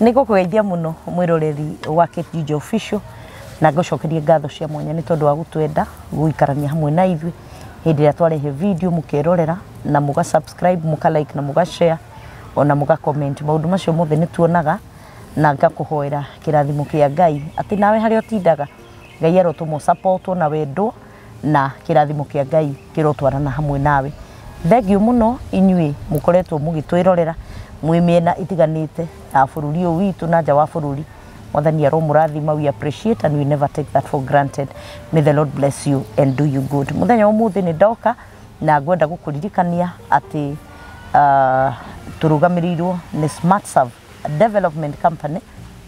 Niko kugeithia muno mwiroreri wa Kate Official na ngocokerie ngatho cia mwanya ni tondu wa gutwenda guikarania hamwe na ithui hindi ya twarehe video mukerorera na muga subscribe muka like na muga share ona muga comment maundu macio mothe ni tuonaga na ngakuhoera kirathimo kia Ngai ati nawe hari otindaga Ngai arotumo support na wendo na kirathimo kia Ngai kirotwarana hamwe nawe. Thengiu muno inyui mukoretwo mugitwirorera mwimiena itiganite na bururi witu na nja wa bururi. Mwathani aromurathima, we appreciate and we never take that for granted. May the Lord bless you and do you good. Muthenya umuthi ni ndoka na ngwenda gukuririkania ati turugamirirwo ni Smart Serve Development Company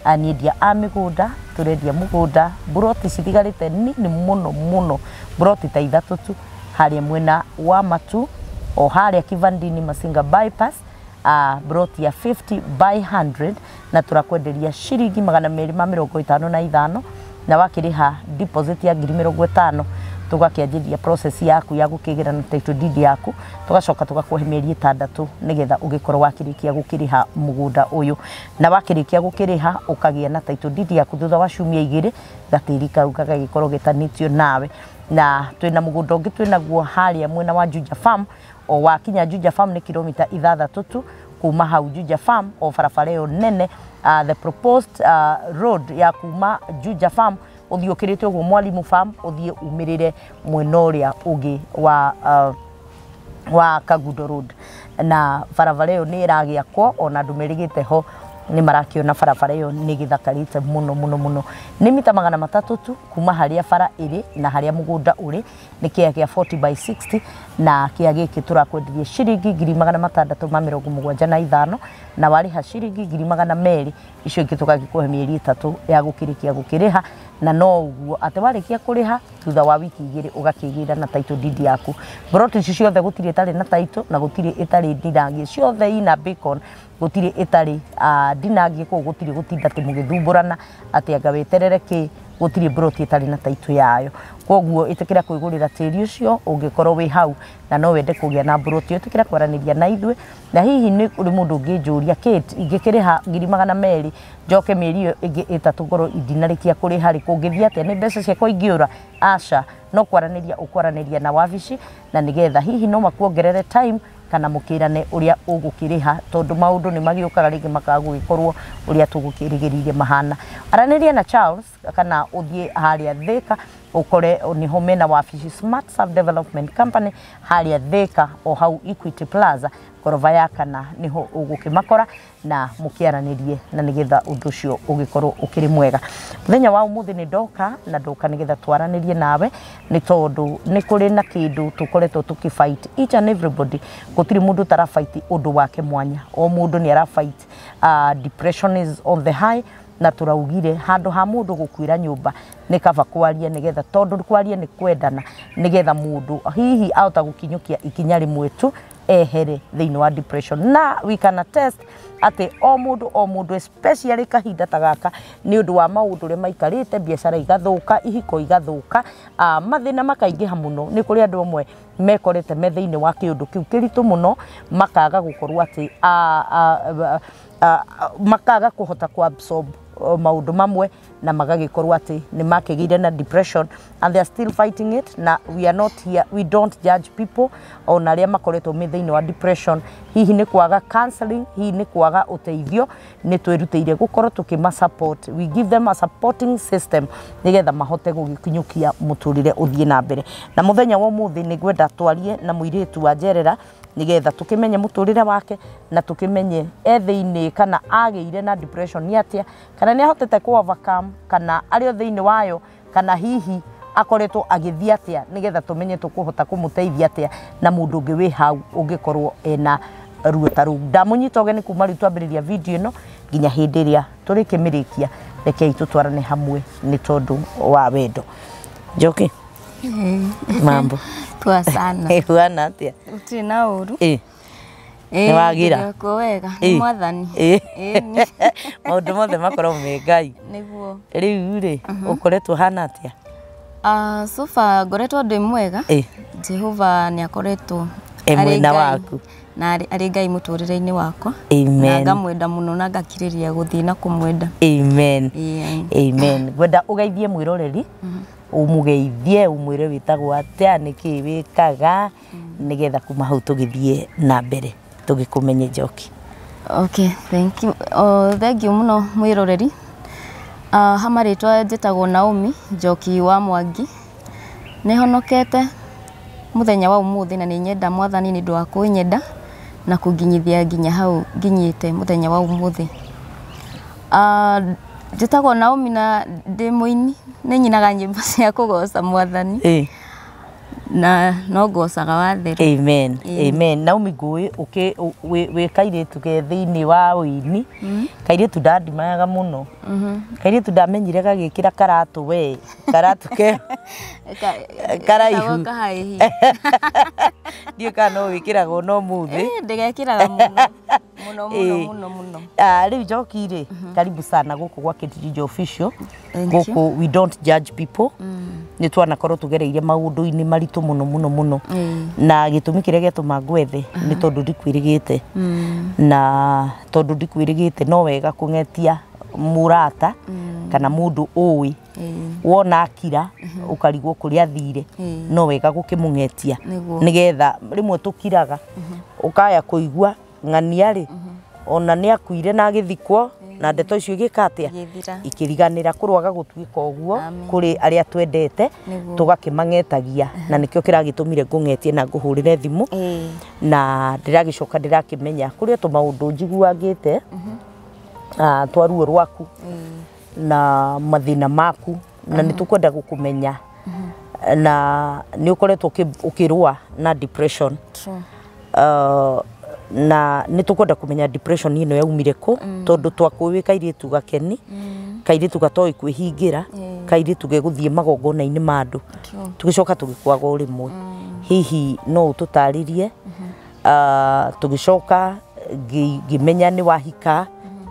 aniendia amigunda turendia mugunda buroti cithigarite nini muno buroti ta ithatu tu haria mwena wa Matu o haria Kivandini Masinga bypass broti ya 50 by 100 na turakwenderia shiringi 255 na wakiriha deposit ya 50,000 tugakianjiria process yaku ya gukigira na title deed yaku tugacoka tugakuhe mieri 6 nigetha ugikorwo wakirikia gukiriha mugunda uyu na wakirikia gukiriha ukagia na title deed yaku thutha wa ciumia 2 gatiri kau gagikorwo gitanitio nawe na twina mugunda ungi twinaguo haria mwena wa Juja Farm o wakinya Juja Farm ni kilomita 6 tu kuma hau Juja Farm o barabara nene the proposed road ya kuma Juja Farm uthiukirite uguo Mwalimu Farm uthie umirire mwenoria ugi wa Kagudo Road na barabara ni iragiakwo ona ndumirigite ho ni marakiona barabara ni githakarite muno ni mita 300 tu kuma haria bara iri na haria mugunda uri ni kia 40 by 60 na kia giki turakwenderia shiringi 675 na wariha shiringi 200 icio ingi tukagikuhe mieri 3 ya gukirikia gukiriha na no uguo ate warikia kuriha thutha wa wiki 2 ugakigira na title deed yaku. Broti ciothe gutiri itari na title na gutiri itari ndirangi ciothe ina Beacon gutiri itari dinangi ko gutiri gutinda ti mugithumburana ati anga weterere ki gutiri broti itari na title yayo koguo itikira kuigurira tiri ucio ungikorwo wi hau na no wende kugia na broti itikira kwaraniria na ithwe na hihi ni uri mundu nginjuria Kate ingikiriha 200 njoke mieri ingi 3 ngoro idinarikia kuri hari kungithia ati ni mbeca ciakwa ingiura aca no kwaraniria na wabici na nigetha hihi no makuongerere time kana mukirane uria ugukiriha tondu maundu ni magiukaga ringi makagugikorwo uria tugukirigiririe mahana. Araniria na Charles kana uthie haria Thika ukore ni home na wabici Smart Serve Development Company haria Thika o hau Equity Plaza korova ya kana niho ugukimakora na mukiaranirie na nigetha undu ucio ugikorwo ukiri mwega. Muthenya wa umuthi ni ndoka na ndoka nigetha twaranirie nawe ni tondu ni kuri na kindu tukoretwo tukifight each and everybody gutiri mundu tara fight undu wake mwanya o mundu ni ara fight depression is on the high na turaugire handu ha mundu gukwira nyumba ni kaba kwaria nigetha tondu kwaria ni kwendana nigetha mundu hihi auta gukinyukia ikinya rimwe tu ehere thiini wa depression na we can attest ati o mundu especially kahinda tagaka ni undu wa maundu re maikarite biashara igathuka ihiko igathuka mathina makaingiha muno ni kuri andu amwe mekorete me thiini wa kiundu kiu kiritu muno makaga gukorwo ati makaga kuhota ku absorb maundu mamwe na magagikorwo ati ni makigire na depression and they are still fighting it na we are not here, we don't judge people ona aria makoretwo mithiini wa depression hihi ni kwaga counseling hihi ni kwaga uteithio ni twirutire gukorwo tukima support we give them a supporting system nigetha mahote gugikinyukia muturire uthie na mbere na muthenya wa umuthi ni gwenda twarie na muiritu wa Njerera nigetha tukimenye muturire wake na tukimenye ethiini kana ageire na depression ni atia kana ni ahotete ku overcome kana ari thiini wayo kana hihi akoretwo agithia atia nigetha tumenye tukuhota kumuteithia atia na mundu ungi wi hau ungikorwo ena ruo ta ru ndamunyita ogeni kuma ritu ambiriria video ino nginya hindi iria turikimirikia rekei tutwarane hamwe ni tondu wa wendo. Njoki mambo kwa sana huana atia utina uru ni wagira ko wega mwathani maundu mothe makorwo me Ngai niguo riu ri ukoretwo hana atia so far ngoretwo ndi mwega Jehova ni akoretwo mwena waku na arĩ Ngai mũtũrĩre-inĩ wakwa. Amen. Na ngamwenda mũno na ngakirĩria gũthiĩ na kũmwenda. Amen. Amen. Gwenda ũgeithie mwĩroreri, umugeithie umwĩre wĩtagwo atĩa, nĩkĩ wĩkaga, nĩgetha kuma hau tũgĩthiĩ na mbere tũgĩkũmenye Njoki. Okay, thank you. Thank you mũno mwĩroreri. Hamarĩtwa njĩtagwo Naomi Njoki wa Mwangi. Nĩ honokete mũthenya wa ũmũthĩ na nĩ nyenda Mwathani nĩ ũndũ wa kũnyenda na kũnginyithia nginya hau nginyĩte mũthenya wa ũmũthĩ. Njĩtagwo Naomi na ndĩ mũini, nĩ nyinaga nyĩmbo cia kũgoca Mwathani. Na no ngocaga wa theru. Amen. Amen. Naomi ngũĩ wĩ kairĩtu ke thĩinĩ wa ũini, kairĩtu ndandimayaga mũno, kairĩtu ndamenyire gagĩkĩra karatũ we, karatũ ke karaihu. Ndiũ kana no wĩkĩraga no mũthĩ. Ndĩgekĩraga mũno. Rĩu Njoki rĩ, karibu sana gũkũ gwa Kĩndirio Official. Gũkũ we don't judge people. Nĩ twanakorwo tũgereire maũndũ-inĩ maritũ mũno. Na gĩtũmi kĩrĩa gĩatũma ngwethe nĩ tondũ ndikwĩrĩgĩte. Na tondũ ndikwĩrĩgĩte no wega kũng'etia mũrata kana mũndũ ũĩ. Wona akira ũkarigwo kũrĩa athire, no wega gũkĩmũng'etia nĩgetha rĩmwe tũkiraga ũkaya kũigua ng'ania rĩ ona nĩ akuire na agĩthikwo na ndeto icio igĩkatia ikĩriganĩra kũrwaga gũtuĩka ũguo kũrĩ arĩa twendete tũgakĩmang'etagia, na nĩkĩo kĩragĩtũmire ngũng'etie na ngũhũrĩre thimũ, na ndĩragĩcoka ndĩrakĩmenya kũrĩ tũmaũndũ njiguagĩte twa ruo rwaku na mathĩna maku, na nĩ tũkwenda gũkũmenya, na nĩ ũkoretwo ũkĩrũa na depression. Na nĩ tũkwenda kũmenya depression ĩno yaumire kũ, tondũ twakwĩwĩ kairĩtu gakeni, kairĩtu gatoĩ kwĩhingĩra, kairĩtu gegũthiĩ magongona-inĩ ma andũ, tũgĩcoka tũgĩkwaga o rĩmwe. Hihi no ũtũtarĩrie, tũgĩcoka ngĩmenya nĩ wahika,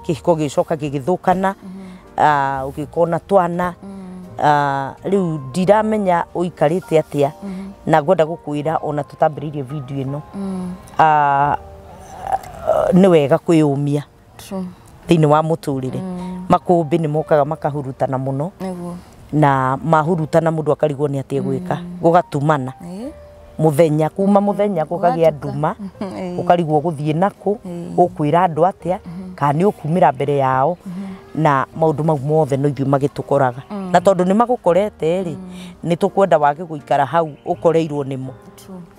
kĩhiko gĩcoka gĩgĩthũkana, ũgĩkona twana, rĩu ndiramenya ũikarĩte atĩa, na ngwenda gũkwĩra ona tũtambĩrĩirie video ĩno nĩ wega kwĩyũmia thĩinĩ wa mũtũrĩre. Makũmbĩ nĩ mokaga makahurutana mũno, na mahurutana mũndũ akarigwo nĩ atĩa gwĩka, gũgatumana mũthenya, kuma mũthenya gũkagĩa nduma, ũkarigwo gũthiĩ nakũ, ũkwĩra andũ atĩa, kana nĩ ũkumĩra mbere yao, na maũndũ mau mothe no ithuĩ magĩtũkoraga. Na tondũ nĩ magũkorete rĩ, nĩ tũkwenda wage gũikara hau ũkoreirwo nĩmo,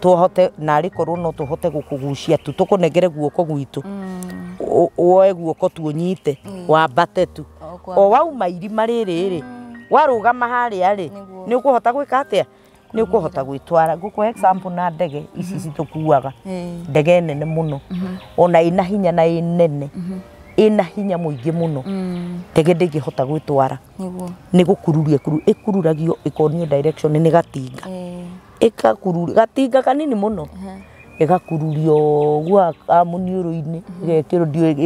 tũhote narĩ korwo no tũhote gũkũgucia tu, tũkũnengere guoko gwitũ, woe guoko tuonyite wambate tu, o wauma irima rĩrĩ rĩ, warũgama harĩa rĩ, nĩ ũkũhota gwĩka atĩa, nĩ ũkũhota gwĩtwara. Ngũkũ example na ndege ici citũkuaga, ndege nene mũno, ona ĩna hinya na ĩnene, ĩna hinya mũingĩ mũno, ndege ndĩngĩhota gwĩtwara, nĩ gũkururia ĩkururagio ĩkonio direction nĩ gatinga, ĩkakururia gatinga kanini mũno, ĩgakururio gwa mũniũrũ-inĩ,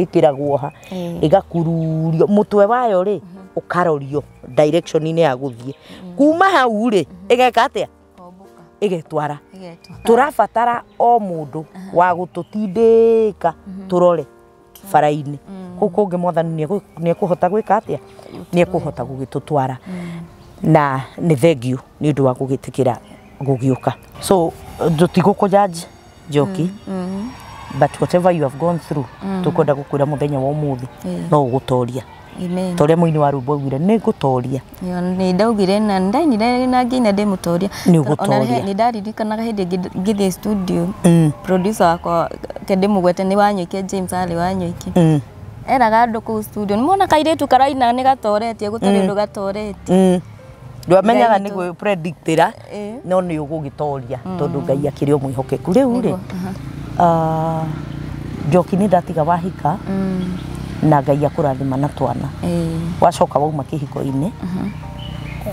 ĩkĩragwo ha, ĩgakururio mũtwe wayo rĩ, ũkarorio direction-inĩ ya gũthiĩ, kuma hau rĩ, ĩgeka atĩa, ĩgetwara. Tũrabatara o mũndũ wa gũtũtindĩka tũrore bara-inĩ, kũu kũngĩ Mwathani nĩ ekũhota gwĩka atĩa, nĩ ekũhota gũgĩtũtwara, na nĩ thengiũ nĩ ũndũ wa gũgĩtĩkĩra gũgĩũka. So tũtigũkũjudge Njoki, but whatever you have gone through, tũkwenda gũkwĩra mũthenya wa ũmũthĩ no ũgũtoria. Ta ũrĩa mũini wa rwĩmbo augire nĩ ngũtoria. Nĩ ndaugire na ndainire na nginya ndĩmũtoria. Nĩ ũgũtoria. Nĩ ndaririkanaga hĩndĩ ngĩthiĩ studio, producer wakwa Kendĩmũgwete nĩ Wanyoike, James arĩ Wanyoike, eraga andũ kũu studio, nĩ mona kairĩtu karaina nĩ gatoretie, gũtarĩ ũndũ gatoretie. Ndwamenyaga nĩ gwĩpredictĩra, no nĩ ũgũgĩtoria tondũ Ngai akĩrĩ o mwĩhokeku. Rĩu rĩ, Njoki nĩ ndatiga wahika na Ngai akũrathima na twana, wacoka wauma kĩhiko-inĩ,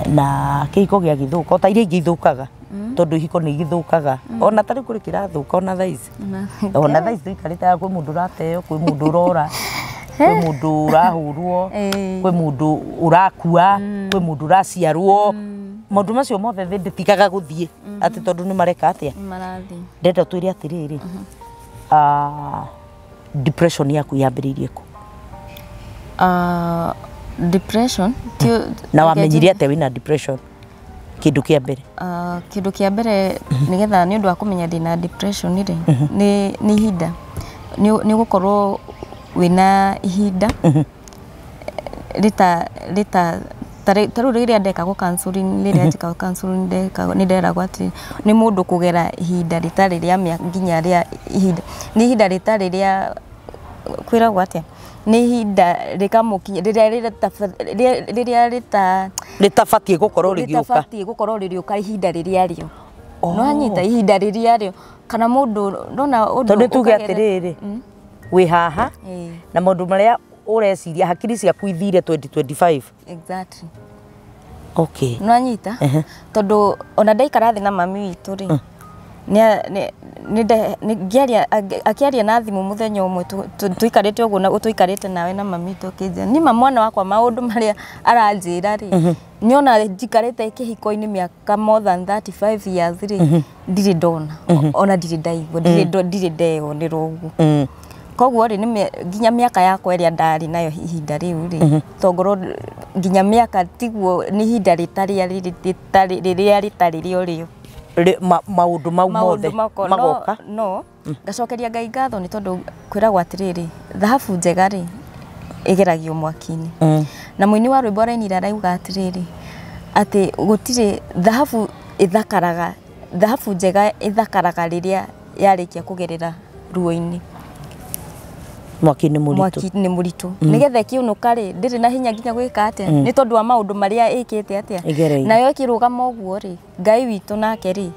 na kĩhiko gĩagĩthũka, o ta iria ingĩ ithũkaga, tondũ ihiko nĩ igĩthũkaga, ona tarĩ kũrĩ kĩrathũka, ona thaici, ona thaici tũikarĩte kwĩ mũndũ ũrateo, kwĩ mũndũ ũrora, kwĩ mũndũ ũrahũrwo, kwĩ mũndũ ũrakua, kwĩ mũndũ ũraciarwo, maũndũ macio mothe ndĩtigaga gũthiĩ atĩ tondũ nĩ mareka atĩa, ndenda twĩre atĩrĩrĩ, depression yaku yambĩrĩirie kũ? Depression na wamenyire atĩ wĩna depression kĩndũ kĩa mbere? Kĩndũ kĩa mbere nĩgetha nĩ ũndũ wa kũmenya ndĩna depression rĩ, nĩ ihinda nĩ gũkorwo wĩna ihinda tarĩu rĩrĩa ndekagwo counseling, rĩrĩa njĩkagwo counseling nĩ nderagwo atĩ nĩ mũndũ kũgera ihinda rĩtarĩ rĩa nginya rĩa ihinda, nĩ ihinda rĩtarĩ rĩa kwĩragwo atĩa, nĩ ihinda rĩkamũkinya rĩrĩa rĩtabatiĩ gũkorwo rĩrĩũka ihinda rĩrĩa rĩo. No anyita ihinda rĩrĩa rĩo, kana mũndũ ndona ũndũ tondũ tuge atĩrĩrĩ, wĩ haha na maũndũ marĩa ũreciria hakiri ciaku ithire 2025. Exactly. Okay. No anyita tondũ ona ndaikara thĩ na mami witũ rĩ, akĩaria na thimũ mũthenya ũmwe tũikarĩte ũguo na tũikarĩte nawe na mami witũ akĩnjĩra nima mwana wakwa maũndũ marĩa aranjĩra rĩ, nyona njikarĩte kĩhiko-inĩ mĩaka more than 35 years rĩ, ndirĩ ndona ona ndirĩ ndaigua, ndirĩ ndeyonera ũguo. Koguo rĩ nginya mĩaka yakwa ĩrĩa ndarĩ nayo ihinda rĩu rĩ, tongorwo nginya mĩaka tiguo nĩ ihinda rĩrĩa rĩtarĩ rĩo maũndũ mau mothe magoka. No ngacokeria Ngai ngatho nĩ tondũ kwĩragwo atĩrĩrĩ, thahabu njega rĩ ĩgeragio mwaki-inĩ. Na mũini wa rwĩmbo arainire arauga atĩrĩrĩ atĩ gũtirĩ thahabu njega ĩthakaraga rĩrĩa yarĩkia kũgerera ruo-inĩ, mwaki-inĩ mũritũ. Nĩgetha ĩkĩũnũka rĩ, ndĩrĩ na hinya nginya gwĩka atĩa, nĩ tondũ wa maũndũ marĩa ĩkĩte atĩa. Nayo ĩkĩrũgama ũguo rĩ, Ngai witũ nake rĩ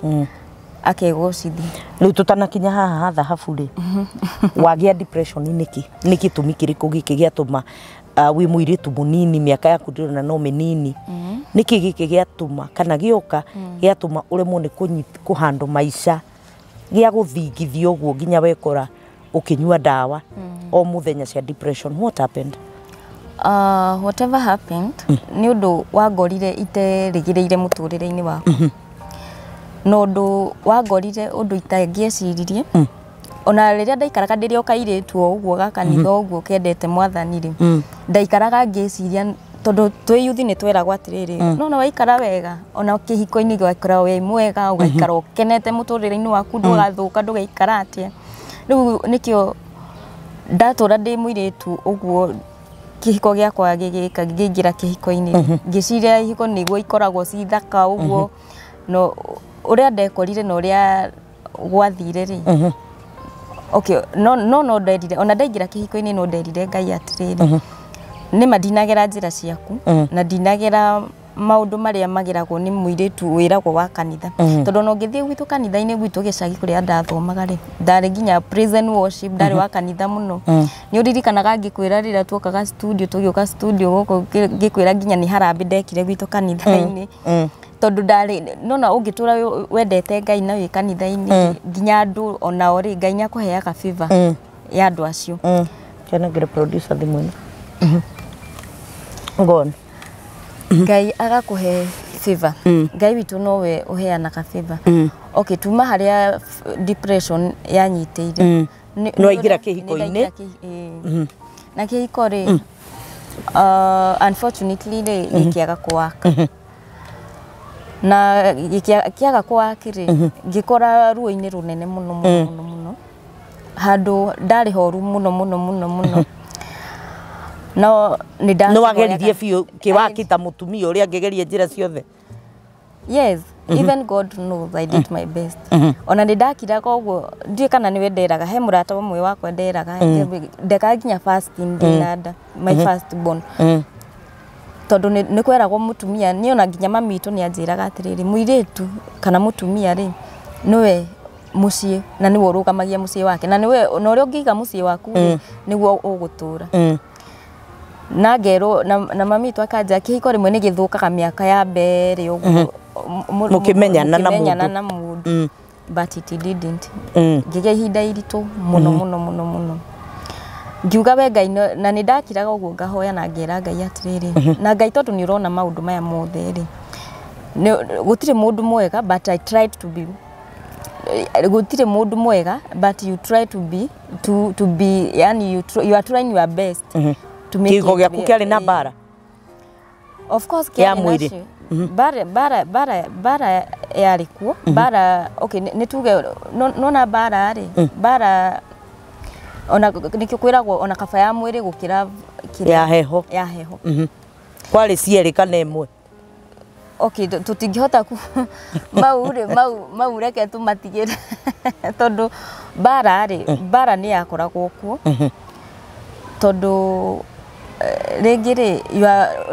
akegocithia. Rĩu tũtanakinya haha ha thahabu rĩ, wagĩa depression nĩkĩ? Nĩ gĩtũmi kĩrĩkũ gĩkĩ gĩatũma wĩ mũirĩtu mũnini, mĩaka yaku ndĩrona no mĩnini, nĩkĩ gĩkĩ gĩatũma kana gĩoka gĩatũma ũremwo nĩ kũhandle maica, gĩa gũthingithia ũguo nginya wekora ũkĩnyua ndawa o mũthenya cia depression? What happened? Whatever happened, nĩ ũndũ wangorire iterĩgĩrĩire mũtũrĩre-inĩ waku, na ũndũ wangorire ũndũ itangĩeciririe. Ona rĩrĩa ndaikaraga ndĩrĩ o kairĩtu o ũguo gakanitha ũguo kendete mwathani rĩ, ndaikaraga ngĩciria tondũ twĩ yuthi nĩ tweragwo atĩrĩrĩ, no waikara wega ona kĩhiko-inĩ gĩgaikara wĩ mwega, ũgaikara ũkenete mũtũrĩre-inĩ waku, ndũgathũka, ndũgaikara atĩa. Rĩu nĩkĩo ndatũra ndĩ mũirĩtu ũguo kĩhiko gĩakwa ngĩingĩra kĩhiko-inĩ ngĩciria ihiko nĩguo ikoragwo ci thaka ũguo, no ũrĩa ndekorire na ũrĩa gwathire rĩ, okay, no nderire ona ndaingĩra kĩhiko-inĩ no nderire Ngai atĩrĩrĩ, nĩma ndinagera njĩra ciaku na ndinagera maũndũ marĩa mageragwo nĩ mũirĩtu wĩragwo wa kanitha. Tondũ no ngĩthiĩ gwitũ kanitha-inĩ gwitũ gĩcagi kũrĩa ndathomaga rĩ, ndarĩ nginya praise and worship, ndarĩ wa kanitha mũno. Nĩ ũririkanaga ngĩkwĩra rĩrĩa tuokaga studio, tũgĩũka studio gũkũ ngĩkwĩra nginya nĩ harambĩ ndekire gwitũ kanitha-inĩ. Tondũ ndarĩ nona ũngĩtũra wendete Ngai na wĩ kanitha-inĩ, nginya andũ onao rĩ Ngai nĩakũheaga favor ya andũ acio. Can I get a producer thimũ ĩno? Go on. Ngai agakũhe favor. Ngai witũ nowe ũheanaga favor. Okay, tuma harĩa depression yanyitĩire. No aingĩra kĩhiko-inĩ. Na kĩhiko rĩ, unfortunately rĩ gĩkĩaga kũwaka. Na gĩkĩaga kũwaka rĩ, ngĩkora ruo-inĩ rũnene mũno mũno mũno. Handũ ndarĩ horu mũno mũno mũno mũno. No wageririe biũ kĩwakita mũtumia ũrĩa angĩgeria njĩra ciothe? Yes, even God knows I did my best. Ona ndakiraga ũguo, ndiĩ kana nĩwe nderaga, he mũrata ũmwe wakwa nderaga, ndekaga nginya fasting ndinada, my first born. Tondũ nĩ kweragwo mũtumia, niĩ ona nginya mami witũ nĩ anjĩraga atĩrĩrĩ, mũirĩtu kana mũtumia rĩ, nĩwe mũciĩ na nĩwe ũrũgamagia mũciĩ wake, na nĩwe na ũrĩa ũngĩiga mũciĩ waku nĩguo ũgũtũra. Na ngerwo na mami witũ akanja kĩhiko rĩmwe nĩ gĩthũkaga mĩaka ya mbere ũguo mũkĩmenyana na mũndũ, but it didn't. Ngĩgĩa ihinda iritũ mũno mũno mũno mũno. Ngiuga we Ngai, na nĩ ndakiraga ũguo ngahoya na ngera Ngai atĩrĩrĩ, na Ngai tondũ nĩ ũrona maũndũ maya mothe rĩ, gũtirĩ mũndũ mwega, but I tried to be gutire mundu mwega, but you try to be yani you are trying your best to make Kiko gya kukiari na bara. Of course kiari nacio. Bara yari kuo. Bara okay nituge nona bara ri. Bara ona nikyo kwiragwo ona kaba ya mwiri gukira ya heho. Ya heho. Kwari cieri kana imwe. Okay, tutingihota ku mau reke tumatigire tondu bara ni yakoragwo kuo tondu rĩngĩ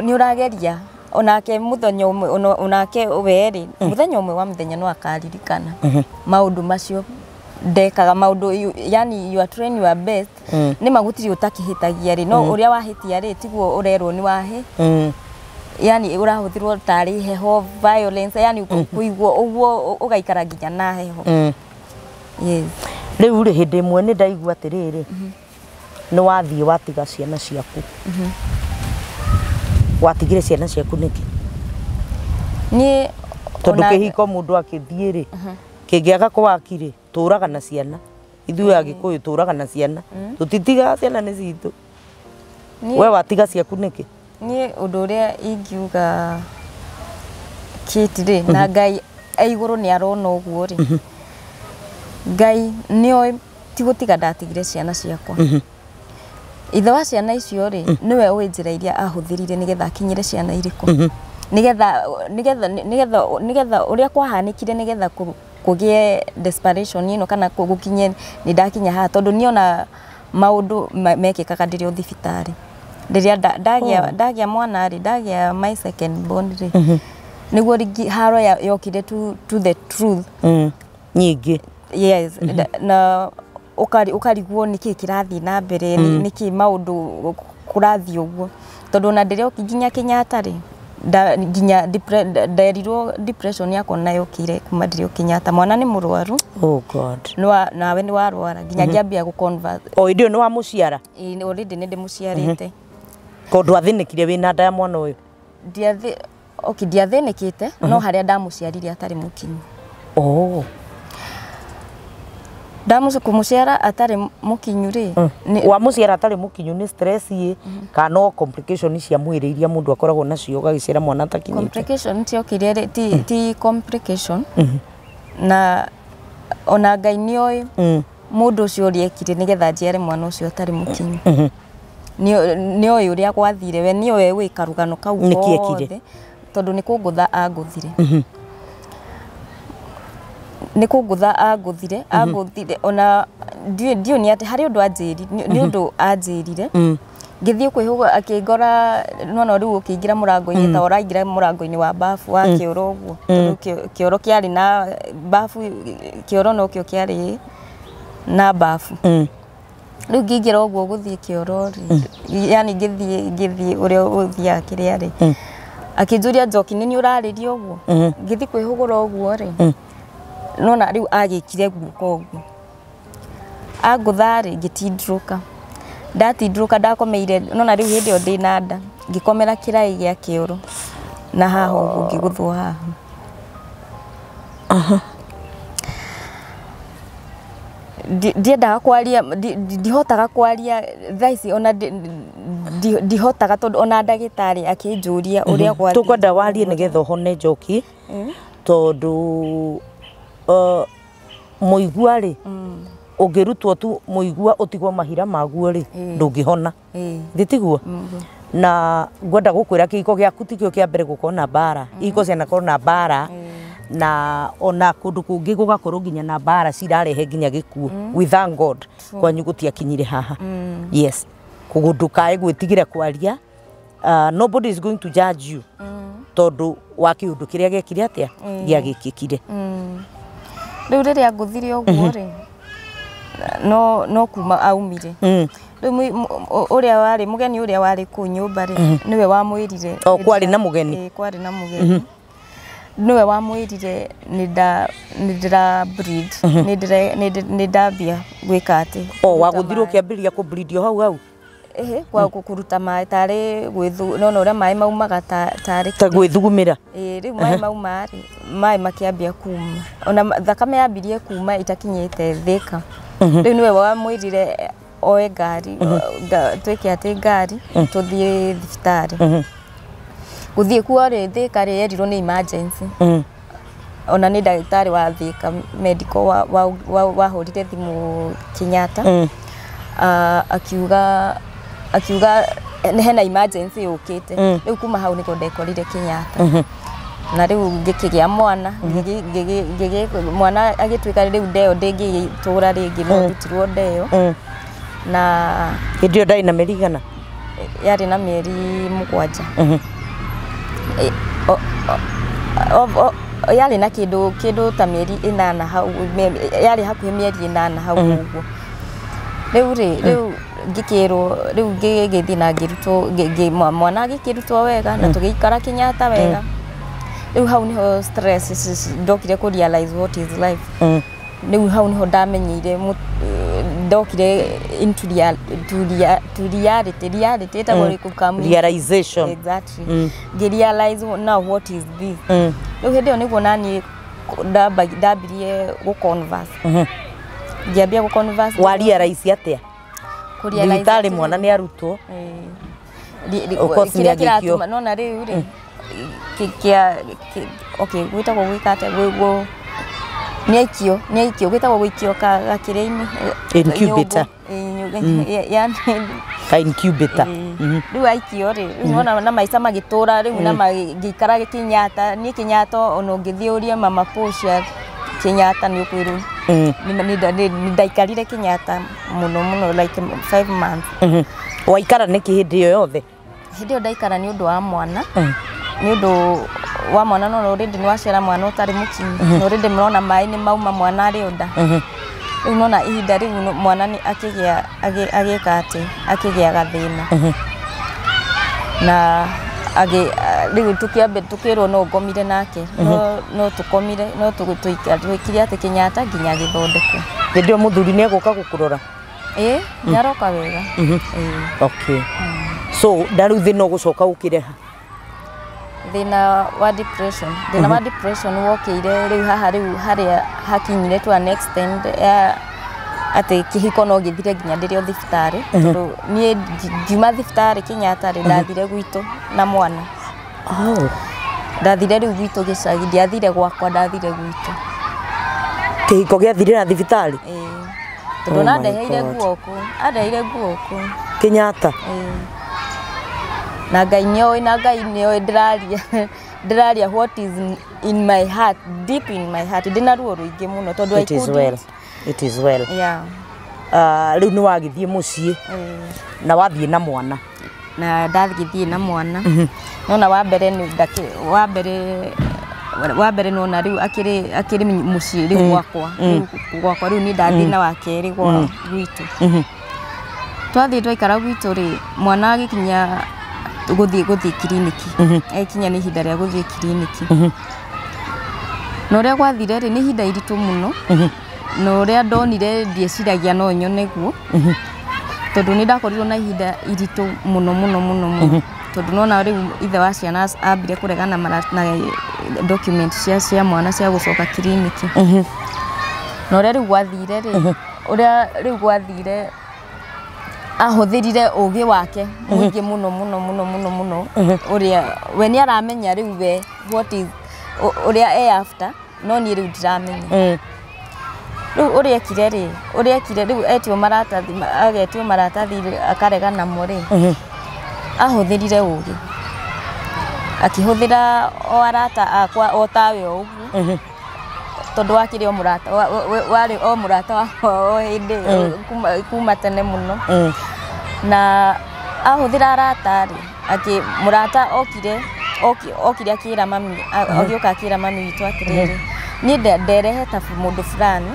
ni urageria onake muthenya umwe onake weri muthenya umwe wa muthenya no akaririkana maundu macio ndekaga maundu yani you are trying your best ni magutiri utakihitagia ri no uria wahitia ri tiguo urerwo ni wahi yani urahuthirwo tari heho violence yani kuigwo uguo ugaikara nginya na heho yes riu ri hindi imwe ni ndaigua atiriri ni wathie watiga ciana ciaku watigire ciana ciaku niki ni tondu kihiko mundu akithie ri kingiaga kwakire turaga na ciana ithuĩ Agikuyu turaga na ciana tutitiga ciana ni citu we watiga ciaku niki ni undu uria ingiuga kitire na Ngai aiguru ni arona uguo ri Ngai nioi tigutiga ndatigire ciana ciakwa ithe wa ciana icio ri niwe uĩ njĩra iria ahuthirire nigetha akinyire ciana iriku nigetha uria kwahanikire nigetha kugie desperation ino kana gukinye ni ndakinya ha tondu niona maundu mekikaga ndiri uthibitari ndiria ndagia mwana ri ndagia my second born ri niguo haro yokire to the truth nyingi yes na ukariguo niki kirathi na mbere niki maundu kurathi uguo tondu na ndirio nginya Kenyatta ri nginya depression yako nayo kire kuma ndirio Kenyatta mwana ni murwaru oh god nawe ni warwara nginya ngiambia gu convert o ndio no amuciara already ni ndimuciarite kondu athinikire wina nda ya mwana uyu ndiathinikite no haria ndamuciarire atari mukinyu oh kumuciara atari mukinyu ri wa muciara atari mukinyu ni stress ye kana complication cia mwiri iria mundu akoragwo nacio gagicira mwana atakinyite complication tio kirere ti complication na ona Ngai nioi mundu ucio riekire nigetha njiare mwana ucio atari mukinyu nioi uria gwathire we nioi wi karugano kau gothe tondu ni kungutha anguthire ni kungutha anguthire ona dio ni ati hari undu anjiri ni undu anjirire ngithie kwihuga akingora nona riu ukiingira murango-ini ta uraingira murango-ini wa bafu wa kioro uguo kioro kiari na bafu kioro no kio kiari na bafu riu ngingira uguo guthie kioro yani ngithie uria uthia kiria ri akinjuria njoki ni uraririo uguo ngithie kwihugura uguo ri nona riu agikire guko uguo aguthari ngitindruka ndatindruka ndakomeire nona riu hindi o ndina nda ngikomera kirai gia kioro na haho uguo ngiguthwo haha ndiendaga kwaria ndihotaga kwaria thaici ona ndihotaga tondu ona ndagitari akinjuria uria gwathi tukwenda warie nigetha uhone njoki tondu muigua ri ungirutwo tu muigua utigwo mahira maguo ri ndungihona nditiguo na ngwenda gukwira kiko giaku tikio kia mbere gukona bara iko ciana kona bara na ona kundu kungi gugakorwo nginya na bara cirarehe nginya gikuo we thank God kwanyu gutiakinyire haha yes kugundukae gwitigire kwaria nobody is going to judge you tondu wa kiundu kiria gekire atia giagikikire riu riria nguthire uguo ri no kuma aumire riu uria wari mugeni uria wari ku nyumba ri niwe wamwirire kwari na mugeni kwari na mugeni niwe wamwirire nindira breed nindabia gwika ati waguthirwo kiambiria ku breed hau kwa kuruta maĩ tarĩ gwĩthu no ũrĩa maĩ maumaga tarĩ ta gwĩthugumĩra rĩu maĩ mauma rĩ maĩ makĩambia kuma ona thakame yambirie kuma itakinyĩte thĩka rĩu nĩwe wamwĩrire oe ngari twĩke atĩ ngari tũthiĩ thibitarĩ gũthiĩ kuo rĩ Thĩka rĩ yerirwo nĩ emergency ona nĩ ndagĩtarĩ wa Thĩka medical wahũrire thimũ Kenyatta akiuga hena emergency yũkĩte rĩu kuma hau nĩko ndekorire Kenyatta na rĩu ngĩkĩgĩa mwana mwana agĩtuĩka rĩu ndeo ndĩngĩtũra rĩngĩ no ndutirwo ndeo na hĩndĩ ĩyo ndarĩ na mĩeri igana yarĩ na mĩeri 7 yarĩ na kĩndũ ta mĩeri 8 hau yarĩ hakuhĩ mĩeri 8 hau ũguo rĩu ngĩkĩrwo rĩu ngĩgĩthiĩ na ngĩrutwo mwana agĩkĩrutwo wega na tũgĩikara Kenyatta wega rĩu hau nĩho stress ndokire kũ realize what is life rĩu hau nĩho ndamenyire ndokire into reality realization exactly realize now what is this rĩu hĩndĩ ĩyo nĩguo naniĩ ndambirie gũ-converse ngĩambia gũ-converse wa realize atĩa thibitarĩ mwana nĩ arutwo kĩrĩa kĩratũma nona rĩu rĩ okay gwĩtagwo gwĩkate nĩ aikio gwĩtagwo gũikio gakĩrĩ-inĩ incubator ka incubator rĩu aikio rĩ rĩu na maica magĩtũra rĩu na magĩikara Kenyatta niĩ Kenyatta ona ũngĩthiĩ ũrie mama Portia Kenyatta nĩ ũkwĩrwo nĩ ndaikarire Kenyatta mũno like 5 months waikara nĩkĩ hĩndĩ ĩyo yothe hĩndĩ ĩyo ndaikara nĩ ũndũ wa mwana nĩ ũndũ wa mwana no already nĩ wacera mwana ũtarĩ mũkinyu no already mrona maĩ nĩ mauma mwana arĩ nda rĩu nona ihinda rĩu mwana nĩ agĩka atĩ akĩgĩa gathĩna na rĩu tũkĩrwo no ngomire nake no tũkomire no twĩkire atĩ Kenyatta nginya agĩthondekwo hĩndĩ ĩyo mũthuri nĩ egũka gũkũrora nĩaroka wega okay so ndarĩu thĩna ũgũcoka ũkĩreha thĩna wa depression wokĩire rĩu haha rĩu harĩa hakinyire to an extent atĩ kĩhiko no gĩthire nginya ndĩrĩ thibitarĩ tondũ niĩ ngiuma thibitarĩ Kenyatta rĩ ndathire gwitũ na mwana ndathire rĩu gwitũ gĩcagi ndiathire gwakwa ndathire gwitũ kĩhiko gĩathire na thibitarĩ tondũ nandeheire guoku Kenyatta na Ngai nĩoĩ ndĩraria what is in my heart deep in my heart ndĩna ruo rũingĩ mũno tondũ it is well yeah rĩu nĩ wagĩthiĩ mũciĩ na wathiĩ na mwana na ndathiĩ na mwana nona wa mbere nona rĩu akĩrĩ mũciĩ rĩu gwakwa rĩu nĩ ndathiĩ na wa kerĩ gwitũ twathiĩ twaikara gwitũ rĩ mwana agĩkinya gũthiĩ kiriniki ekinya nĩ ihinda rĩa gũthiĩ kiriniki na ũrĩa gwathire rĩ nĩ ihinda iritũ mũno na ũrĩa ndonire ndieciragia no nyone guo tondũ nĩ ndakorirwo na ihinda iritũ mũno tondũ nona rĩu ithe wa ciana ambire kũregana na document cia mwana cia gũcoka kiriniki na ũrĩa rĩu gwathire rĩ ũrĩa rĩu gwathire ahũthĩrire ũgĩ wake mũingĩ mũno ũrĩa we nĩ aramenya rĩu we what is ũrĩa after no niĩ rĩu ndiramenya rĩu ũrĩa ekire rĩu agetio maratathi akarega namo rĩ ahũthĩrire ũgĩ akĩhũthĩra o arata akwa o tawe o ũguo tondũ wakĩrĩ o mũrata warĩ o mũrata wa hĩndĩ kuma tene mũno na ahũthĩra arata rĩ mũrata okire akĩra mami agĩũka akĩra mami witũ atĩrĩrĩ niĩ nderehe ta mũndũ fulani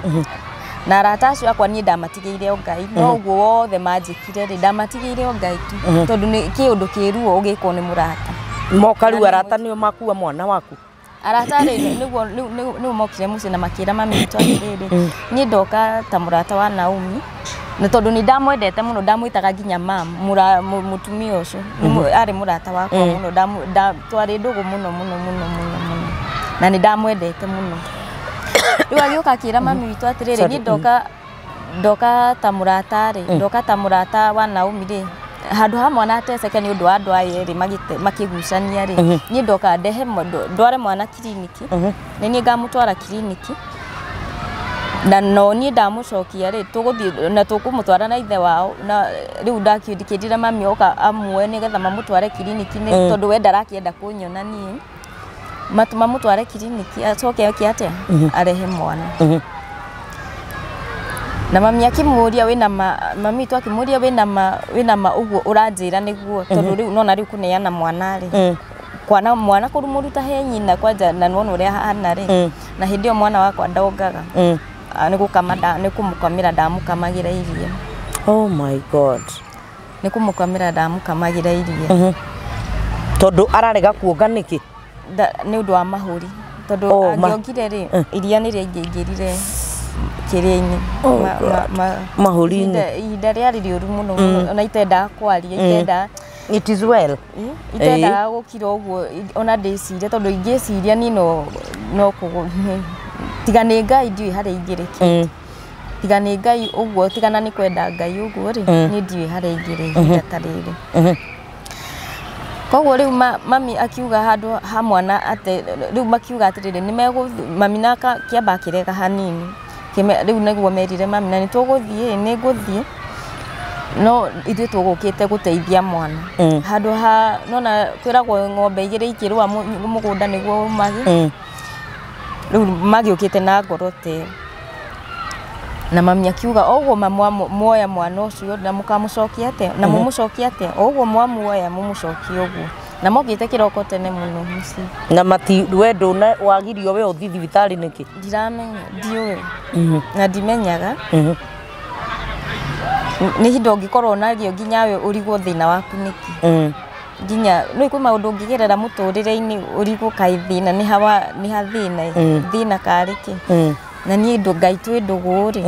na arata acio akwa niĩ ndamatigĩire o Ngai no ũguo wothe manjĩkire rĩ ndamatigĩire o Ngai tu tondũ nĩ kĩũndũ kĩruo ũgĩkwo nĩ mũrata moka rĩu arata nĩo makua mwana waku arata rĩ nĩguo mokire mũciĩ na makĩra mami witũ atĩrĩrĩ niĩ ndoka ta mũrata wa Naomi na tondu ni ndamwendete muno ndamwitaga nginya mam mutumia ucio ari murata wakwa muno twari ndugu muno na ni ndamwendete muno riu agioka akira mami witu atiriri ni ndoka ta murata ri ndoka ta murata wa Naomi ri handu ha mwana ateceke ni undu wa andu ayeri makigucania ri ni ndoka ndehe ndware mwana kiriniki ni ni ngamutwara kiriniki na no ni ndamucokia ri tuguthii na tukumutwara na ithe wao na riu ndakindikirira mami oka amwe ni getha mamutware kiriniki ni tondu we ndarakienda kunyona ni matuma mutware kiriniki acoke atia arehe mwana na mami akimuria wina mami tu akimuria wina ma uguo uranjira niguo tondu riu nona riu kuneana mwana ri kwana mwana kurumuruta he nyina kwanja na nona uria hana ri na hindio mwana wakwa ndongaga ni kumukamira ndamukamagira iria. Oh my god. Ni kumukamira ndamukamagira iria tondu ararega kuonga niki ni undu wa mahuri tondu agiongire ri iria ni riaingirire kiriini mahuri-ini ihinda riari rioru muno ona itenda kwaria itenda it is well itenda gukira uguo ona ndicire tondu ingiciria ni no tigane Ngai ndiui haria ingiriki tigane Ngai uguo tigana ni kwenda Ngai uguo ri ni ndiui haria ingiri ihinda ta riri koguo riu mami akiuga handu ha mwana ate riu makiuga atiriri ni mami naka kiamba kirega hanini riu niguo merire mami na ni tuguthie ni nguthie no ithuĩ tũgũkĩte gũteithia mwana handũ ha nona kwĩragwo ng'ombe igĩrĩ ikĩrũa mũgũnda nĩguo magi rĩu magĩũkĩte na ngoro te na mami akiuga ũguo muoya mwana ũcio na mũkamũcokia atĩa na mũmũcokia atĩa ũguo mwamuoya mũmũcokie ũguo na mokĩte kĩroko tene mũno mũciĩ na mati wendo na wagirio we ũthi thibitarĩ nĩkĩ ndiramenya ndiũĩ na ndimenyaga ni hindo ngikorwo nario nginya we urigwo thina waku niki nginya no ikuma maundu ngigerera muturire-ini urigwo kai thina ni hathina thina kariki na ni ndo Ngai twi ndugu ri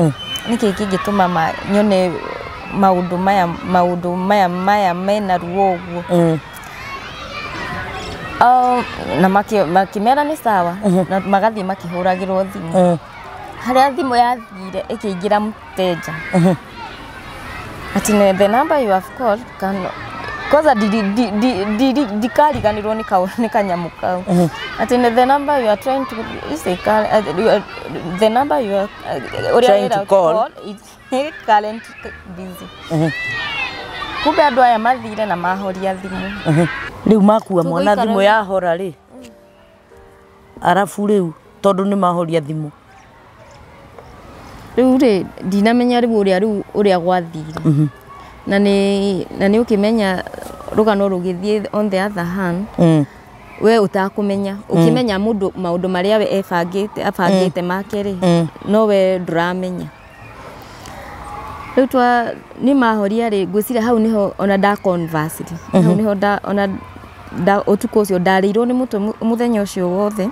niki kingituma nyone maundu maya mena ruo uguo na makimera ni sawa na magathi makihuragirwo thimu haria thimu yathire ikiingira muteja ati the number you have called can cause di kariganirwo ni kanyamu kau ati the number you are trying to the number you are trying to call is currently busy kumbe andu aya mathire na mahoria thimu riu makua mwana thimu yahora ri arafu riu tondu ni mahoria thimu riu ri ndinamenya riu uria gwathire na ni ukimenya rugano rugithie on the other hand we utakumenya ukimenya maundu maria we ebangite make ri no we nduramenya riu ni mahoria ri ngwiciria hau niho ona da converse hau niho ona utuku ucio ndarirwo ni muthenya ucio wothe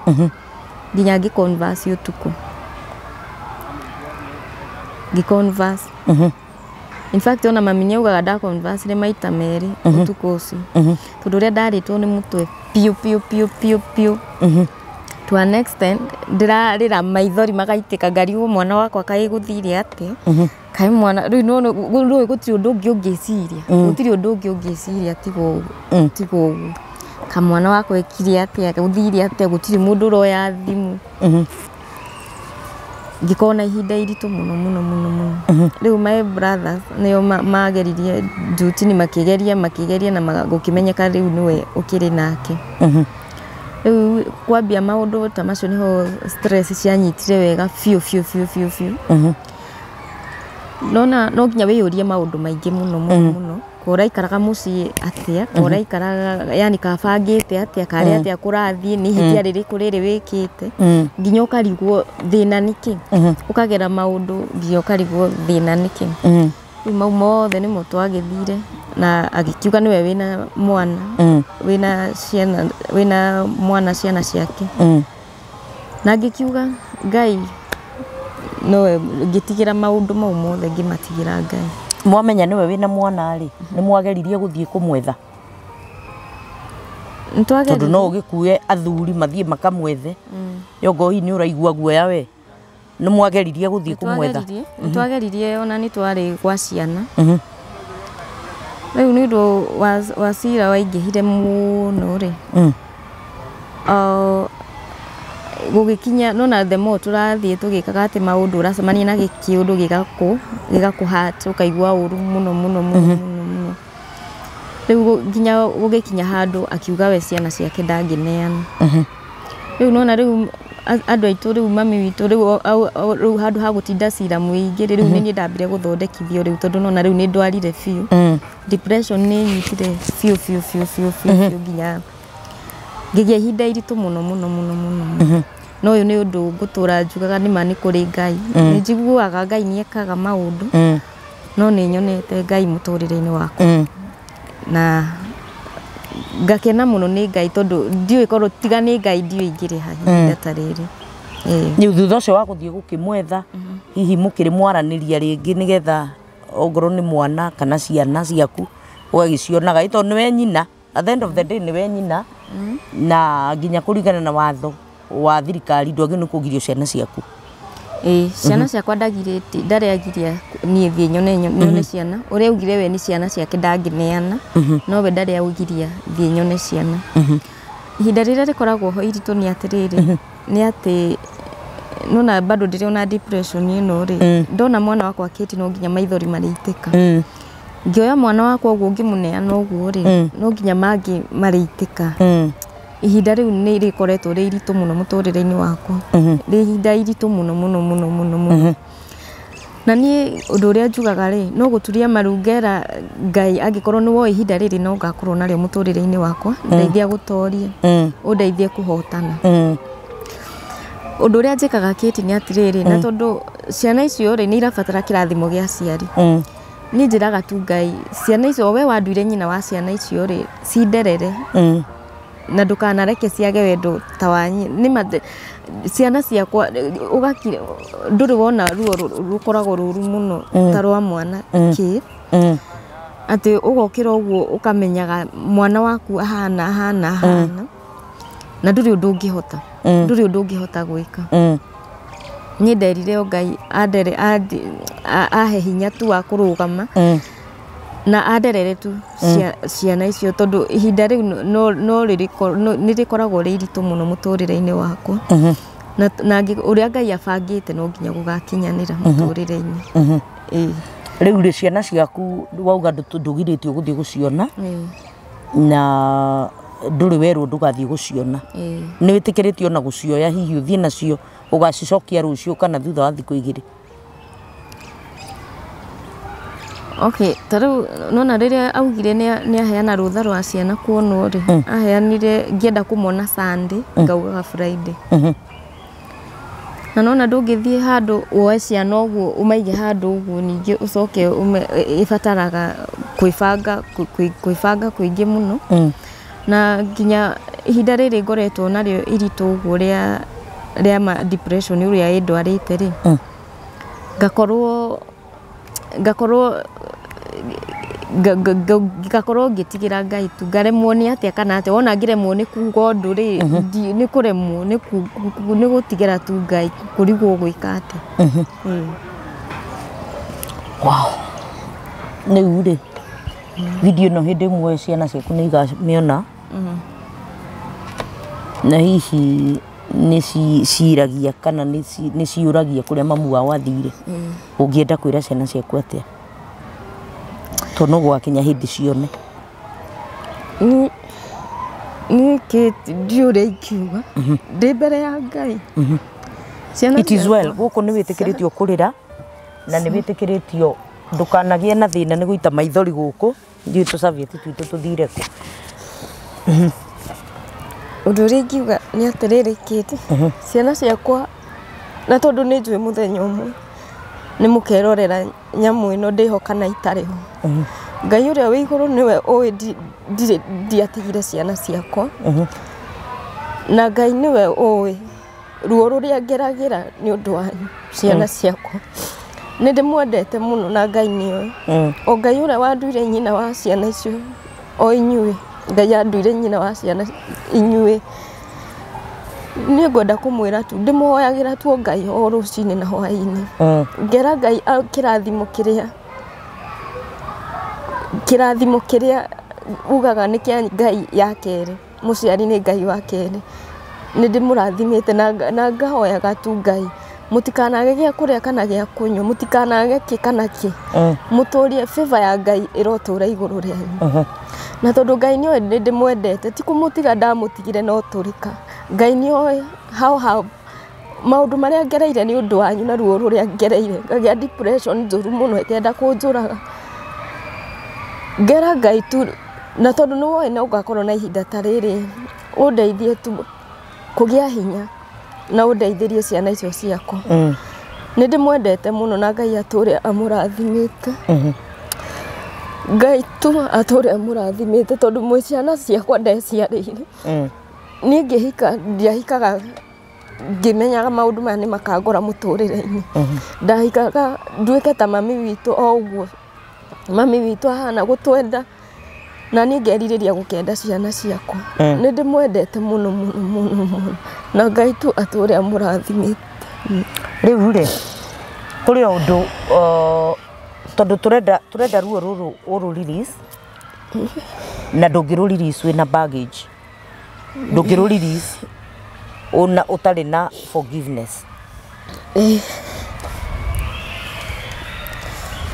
nginya ngi converse utuku converse in fact ona mami niugaga da converse le maita meri utuku ucio tondu ria ndaritwo ni mutwe piu to an extent ndirarira maithori magaitika ngari mwana wakwa kai guthire ate kai mwana riu no gutiri undu ungiciria gutiri undu ungiciria tigo kamwana wakwa ekire ate guthire ate gutiri mundu roya thimu ngikona ihinda iritu muno riu my brothers nio mageririe duty makigeria na gukimenyeka riu niwe ukiri nake riu kwambia maundu ta macio niho stress cianyitire wega fiu no nginya wiyurie maundu maingi muno kora ikaraga muci atia kora ikaraga yani kabangite atia kare atia kurathie ni hitia ririku riri wikite nginya ukarigwo thina niki ukagera maundu nginya ukarigwo thina niki mau mothe ni mutwagithire na agikiuga niwe wina mwana wina mwana ciana ciake na agikiuga Ngai no ngitigira maundu mau mothe ngimatigira Ngai. Mwamenya niwe wina mwana ri ni mwageririe guthie kumwetha tondu no ugikue athuri mathie makamwethe yogo hi ni uraigua guoya we ni mwageririe guthie kumwetha twageririe ona ni twari kwa ciana riu ni ndo wa cira waingihire muno ri gugikinya nona the more turathie tugikaga ati maundu uracemania na gikiundu gigakuhat ukaigua uru muno riu nginya gugikinya handu akiuga we ciana ciake ndangineana riu nona riu andu aitu riu mami witu riu handu ha gutinda cira muingi riu ni ndambire guthondekithio riu tondu nona riu ni ndwarire fiu depression ni nyitire fiu nginya ngigia ihinda iritu muno no uyu ni undu ngutura njugaga ni mani kuri Ngai ni njiguaga Ngai ni ekaga maundu no ni nyonete Ngai muturire-ini wakwa na ngakena muno ni Ngai tondu ndiu ikorwo tiga ni Ngai ndiu ingire hahinda ta riri ni thutha ucio wa guthie gukimwetha hihi mukiri mwaraniria ringi nigetha ongoro ni mwana kana ciana ciaku ugagicionaga ito niwe nyina at the end of the day niwe nyina na nginya kuringana na watho wa thirikari ndwagi ni kugirio ciana ciaku ciana ciakwa ndareagiria nie thie nyone ciana uria ugire we ni ciana ciake ndangineana no we ndareagiria thie nyone ciana ihinda riria rikoragwo ho iritu ni atiriri ni ati nona bado ndire ona depression ino ri ndona mwana wakwa Kate no nginya maithori mariitika ngioya mwana wakwa uguo ngimuneana uguo ri no nginya mangi mariitika ihinda riu ni rikoretwo ri iritu muno muturire-ini wakwa ri ihinda iritu muno na ni undu uria njugaga ri no guturia marungera Ngai angikorwo ni wo ihinda riri no ngakorwo nario muturire-ini wakwa ndeithia gutoria undeithie kuhotana undu uria njikaga Kate ni atiriri na tondu ciana icio ri ni irabatara kirathimo gia ciari ni njiraga tu Ngai ciana icio we wanduire nyina wa ciana icio ri cinderere na ndukanareke ciage wendo tawanyi ni ciana ciakwa ugakire nduri wona ruo rukoragwo ruru muno tarwa mwana Kate ati ugokira uguo ukamenyaga mwana waku ahana na nduri undu ungihota gwika ni nderire o Ngai ahe hinya tu wa kurugama na anderere tu ciana icio tondu ihinda riu ni rikoragwo ri iritu muno muturire-ini wakwa na uria Ngai abangite no nginya gugakinyanira muturire-ini riu ri ciana ciaku wauga ndugiritio guthie guciona na nduri werwo ndugathie guciona ni witikiritio na gucioya hihi uthie nacio ugacicokia rucio kana thutha wa thiku igiri okay taru nona riria augire ni aheana rutha rwa ciana kuonwo ri aheanire ngienda kumona Sunday ngauga Friday na nona ndungithie handu woe ciana uguo umaige handu uguo ningi ucoke ibataraga kwibanga kuingi muno na nginya ihinda riri ngoretwo nario iritu uguo ria depression uria indwarite ri ngakorwo ngitigira Ngai tu ngaremwo ni atia kana atia wona ngiremwo ni kuga undu ri ni kuremwo ni gutigira tu Ngai kurigwo gwika atia wow ni uri video no hindi mwe ciana ciaku ni igamiona na hihi ni ciragia kana ni ciuragia kuria mamu wao athire ungienda kwira ciana ciaku atia tono gwakinya hindi cione ni Kate ndiure ikiuga ndi mbere ya Ngai it is well guku ni witikiritio kurira na ni witikiritio ndukanagie na thina ni guita maithori guku ndiu tucavieti twitu tuthire ku undu ringiuga ni atiriri Kate ciana ciakwa na tondu ni njui muthenya umwe ni mukerorera nyamu ino ndihoka na itariho Ngai uria wi iguru niwe oe ndiatigire ciana ciakwa na Ngai niwe oe ruo ruria ngeragira ni undu wanyu ciana ciakwa ni ndimwendete muno na Ngai ni oyo o Ngai uria wanduire nyina wa ciana icio o inyue Ngai anduire nyina wa ciana inyue ni ngwenda kumwira tu ndimuhoyagira tu Ngai o rucini na hwaini ngera Ngai kirathimo kiria ugaga ni kia Ngai ya kere muciari ni Ngai wa kere ni ndimurathimite na ngahoyaga tu Ngai mutikanage gya kuria kana gya kunyo mutikanage kana ki muturie favor ya Ngai irotura iguru rianyu na tondu Ngai ni oe ndimwendete ti kumutiga ndamutigire no turika Ngai ni oe how maundu maria ngereire ni undu wanyu na ruo ruria ngereire ngagĩa depression njuru muno ikenda kunjuraga ngera Ngai tu na tondu ni woe na ugakorwo na ihinda ta riri undeithie tu kugia hinya na undeithirie ciana icio ciakwa ni ndimwendete muno na Ngai ature amurathimite Ngai tu ature amurathimite tondu mwe ciana ciakwa ndeciarĩire ni ngihika ndiahikaga ngimenyaga maundu maya ni makangora muturire-ini ndahikaga nduike ta mami witu o uguo mami witu ahana gutwenda na ni ngeririria gukenda ciana ciakwa ni ndimwendete muno muno muno muno na Ngai tu ature amurathimite riu ri kuri undu tondu turenda ruo ruru release na ndungiru release wina baggage ndungiru release ona utari na forgiveness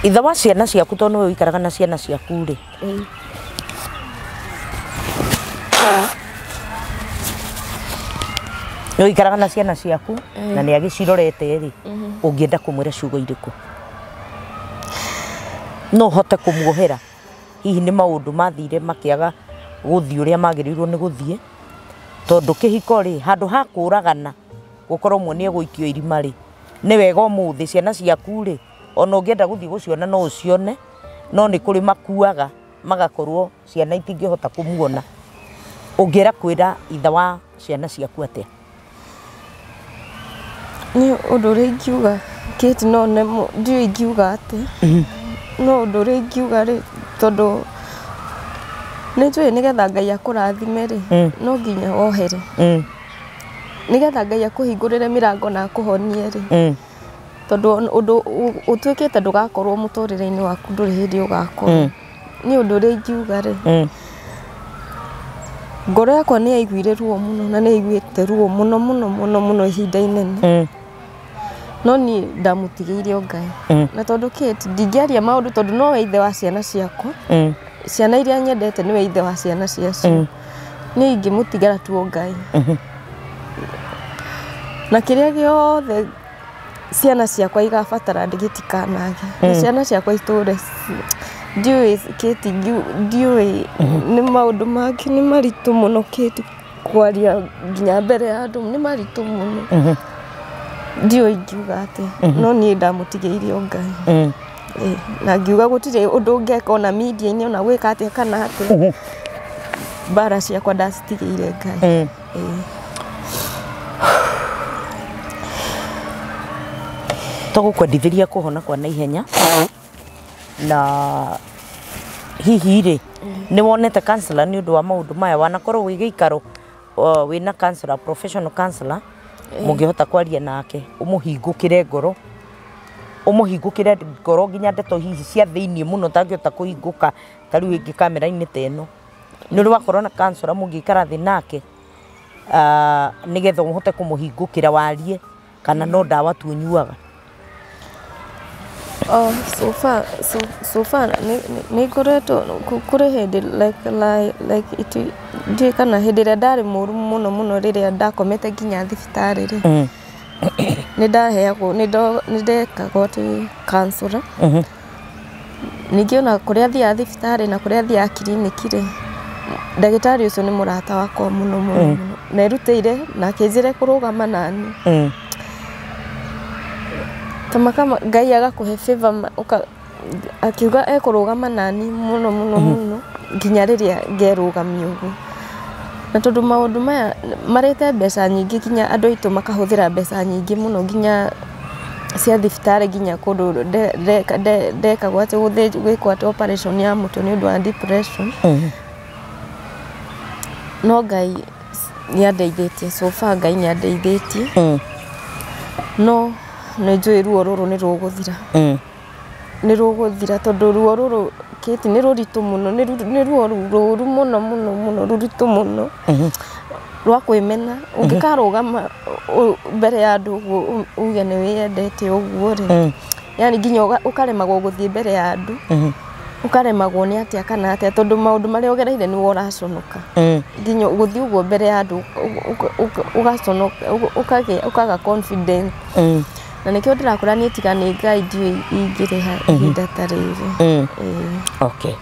itha wa ciana ciaku tondu we ikaraga na ciana ciaku ri no ikaraga na ciana ciaku na ni agicirorete ri ungienda kumwira ciugo iriku no hote kumuohera hihi ni maundu mathire makiaga guthii uria magirirwo ni guthii tondu kihiko ri handu ha kuragana gukorwo mwe ni eguikio irima ri ni wega umuthi ciana ciaku ri ona ungienda guthii guciona no ucione no ni kuri makuaga magakorwo ciana itingihota kumuona ungiera kwira itha wa ciana ciaku atia ni undu ri ngiuga Kate no nemo ndiu ngiuga ati no undu ri ngiuga ri tondu ni njui nigetha Ngai akurathime ri no nginya wohere nigetha Ngai akuhingurire mirango na akuhonie ri tondu undu utwikite ndugakorwo muturire-ini waku nduri hindi ugakorwo ni undu ri ngiuga ri ngoro yakwa ni yaiguire ruo muno na ni yaiguite ruo muno muno muno muno ihinda inene no ni ndamutigiire o Ngai na tondu Kate ndingiaria maundu tondu no we ithe wa ciana ciakwa ciana iria nyendete ni we ithe wa ciana ciacio ni ingimutigara tu o Ngai na kiria giothe ciana ciakwa igabatara ndigitikanage ciana ciakwa iture ndiui Kate ndiui ni maundu mangĩ ni maritu muno Kate kwaria nginya mbere ya andu ni maritu muno ndiui ngiuga ati no ni ndamutigiire o Ngai na ngiuga gutire undu ngeka ona media-ini ona gwika atia kana ati bara ciakwa ndacitigĩire Ngai tugukwendithiria kuhona kwa naihenya na hihi ri ni wonete counselor ni undu wa maundu maya wanakorwo wi giikaro wina counselor professional counselor mungihota kwaria nake umuhingukire ngoro nginya ndeto hihi cia thiini muno tangihota kuhinguka tariu ingi kamera-ini teno ni uri wakorwo na counselor mungikara thi nake nigetha muhote kumuhingukira warie kana no ndawa tu nyuaga so far ni koreto kure hindi like it ndi kana hindi ria ndari muru muno riria ndakomete nginya thibitari ri ni ndaheagwo ni ndekagwo ati counselor ningi ona kuria thia thibitari na kuria thia kiriniki ri ndagitari ucio ni murata wakwa muno na irutire na kinjire kurugama nani kama Ngai agakuhe favor akiuga ekurugama nani muno nginya riria ngerugamia uguo na tondu maundu maya marete mbeca nyingi kinya andu aitu makahuthira mbeca nyingi muno ginya cia thibitari ginya kundu ndekagwo ati gwikwo ati operation ya mutu ni undu wa depression no Ngai ni andeithitie so far Ngai ni andeithitie no nä njå ruo rå rå nä rå gå thira nä rå gå thira tondå ruo rå rå kä nä rå ritå må no nä ruo rå ru må no må no må no rå ritå må no rwa kwä mena å ngä karå gama mbere ya andå guo uge nä wä endete å guo rä yani nginya å karemagwo gå thiä mbere ya andå å karemagwo nä atä kana atä tondå maå ndå marä a å gereire nä wo ũraconoka nginya gå thiä å guo mbere ya andå å gaconoka å kaga confidence na nä kä o ndä rakå ra nä tiganä Ngai ndiå ingä rä ha ihinda ta rä rä